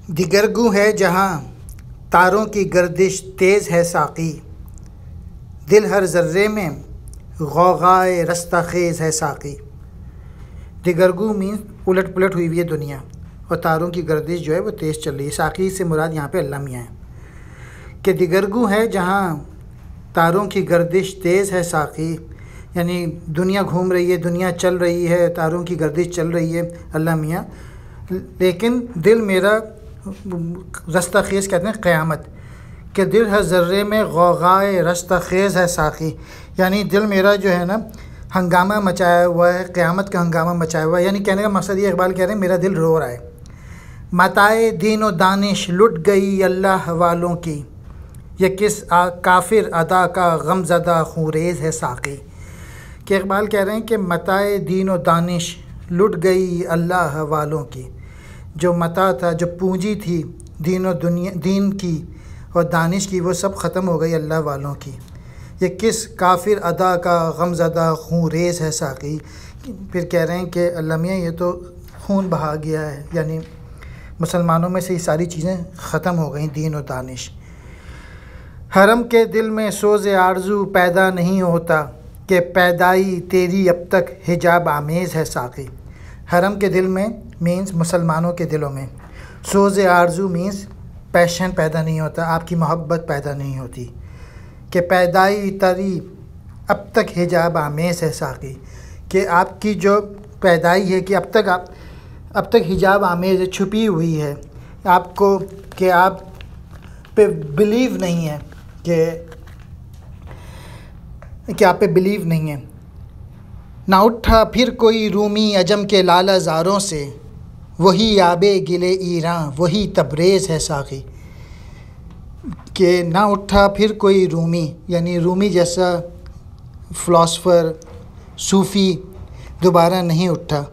دیگرگو ہے جہاں تاروں کی گردش تیز ہے ساقی، دل ہر ذرے میں غوغائے رستہ خیز ہے ساقی۔ دیگرگو مینس الٹ پلٹ ہوئی ہوئی ہے دنیا اور تاروں کی گردش جو ہے وہ تیز چل رہی ہے۔ ساقی سے مراد یہاں پہ اللہ میاں ہے کہ دیگرگو ہے جہاں تاروں کی گردش تیز ہے ساقی، یعنی دنیا گھوم رہی ہے، دنیا چل رہی ہے، تاروں کی گردش چل رہی ہے اللہ میاں، لیکن دل میرا رستہ خیز کہتے ہیں قیامت، کہ دل ہر ذرے میں غوغائے رستہ خیز ہے ساقی، یعنی دل میرا جو ہے نا ہنگامہ مچایا ہوا ہے، قیامت کا ہنگامہ مچایا ہوا ہے۔ یعنی کہنے کا مقصد یہ اقبال کہہ رہے ہیں میرا دل رو رہا ہے۔ متاع دین و دانش لٹ گئی اللہ والوں کی، یہ کس کافر ادا کا غم زدہ خونریز ہے ساقی۔ کہ اقبال کہہ رہے ہیں کہ متاع دین و دانش لٹ گئی اللہ والوں کی، جو متاع تھا، جو پونجی تھی دین کی اور دانش کی، وہ سب ختم ہو گئی اللہ والوں کی۔ یہ کس کافر ادا کا غم زدہ خون ریز ہے ساقی۔ پھر کہہ رہے ہیں کہ اللہ میاں یہ تو خون بہا گیا ہے، یعنی مسلمانوں میں سے یہ ساری چیزیں ختم ہو گئیں، دین و دانش۔ حرم کے دل میں سوز آرزو پیدا نہیں ہوتا، کہ پیدائی تیری اب تک حجاب آمیز ہے ساقی۔ حرم کے دل میں مینس مسلمانوں کے دلوں میں، سوز آرزو مینس پیشن پیدا نہیں ہوتا، آپ کی محبت پیدا نہیں ہوتی، کہ پیدائی تیری اب تک حجاب آمیز ہے ساقی، کہ آپ کی جو پیدائی ہے کہ اب تک حجاب آمیز ہے، چھپی ہوئی ہے آپ کو، کہ آپ پہ بلیو نہیں ہے، کہ آپ پہ بلیو نہیں ہے۔ نہ اٹھا پھر کوئی رومی عجم کے لالہ زاروں سے، وہی آب گلے ایراں وہی تبریز ہے ساقی۔ کہ نہ اٹھا پھر کوئی رومی، یعنی رومی جیسا فلاسفر صوفی دوبارہ نہیں اٹھا،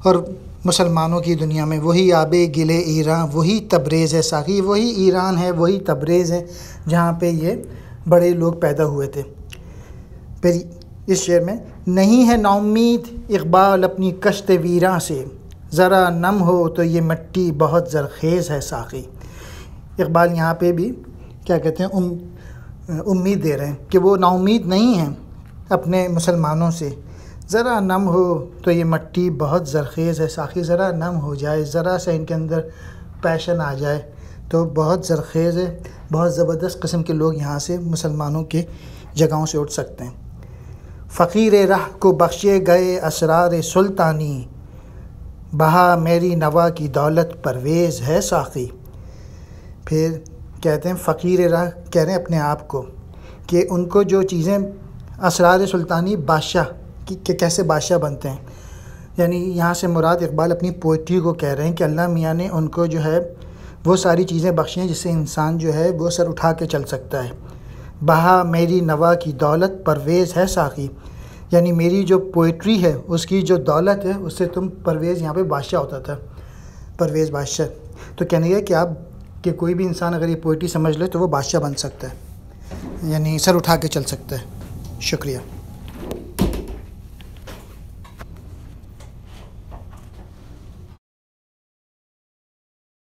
اور مسلمانوں کی دنیا میں وہی آب گلے ایراں وہی تبریز ہے ساقی۔ وہی ایران ہے، وہی تبریز ہے جہاں پہ یہ بڑے لوگ پیدا ہوئے تھے۔ پھر اس شعر میں نہیں ہے نا امید اقبال اپنی کشت ویراں سے، ذرا نم ہو تو یہ مٹی بہت زرخیز ہے ساقی۔ اقبال یہاں پہ بھی کیا کہتے ہیں امید دے رہے ہیں کہ وہ نا امید نہیں ہیں اپنے مسلمانوں سے، ذرا نم ہو تو یہ مٹی بہت زرخیز ہے ساقی، ذرا نم ہو جائے، ذرا سا ان کے اندر پیشن آ جائے تو بہت زرخیز ہے، بہت زبردست قسم کے لوگ یہاں سے مسلمانوں کے جگہوں سے اٹھ سکتے ہیں۔ فقیر رہ کو بخشے گئے اسرار سلطانی، بہا میری نوا کی دولت پرویز ہے ساقی۔ پھر کہتے ہیں فقیر رہ، کہہ رہے ہیں اپنے آپ کو، کہ ان کو جو چیزیں اسرار سلطانی، بادشاہ کہ کیسے بادشاہ بنتے ہیں، یعنی یہاں سے مراد اقبال اپنی پوئٹری کو کہہ رہے ہیں کہ اللہ میاں نے ان کو جو ہے وہ ساری چیزیں بخشی ہیں جس سے انسان جو ہے وہ سر اٹھا کے چل سکتا ہے۔ بہا میری نوا کی دولت پرویز ہے ساقی، یعنی میری جو پوئٹری ہے اس کی جو دولت ہے اس سے تم پرویز، یہاں پہ بادشاہ ہوتا تھا، پرویز بادشاہ، تو کہنے گا کہ آپ کہ کوئی بھی انسان اگر یہ پوئٹری سمجھ لے تو وہ بادشاہ بن سکتا ہے، یعنی سر اٹھا کے چل سکتا ہے۔ شکریہ۔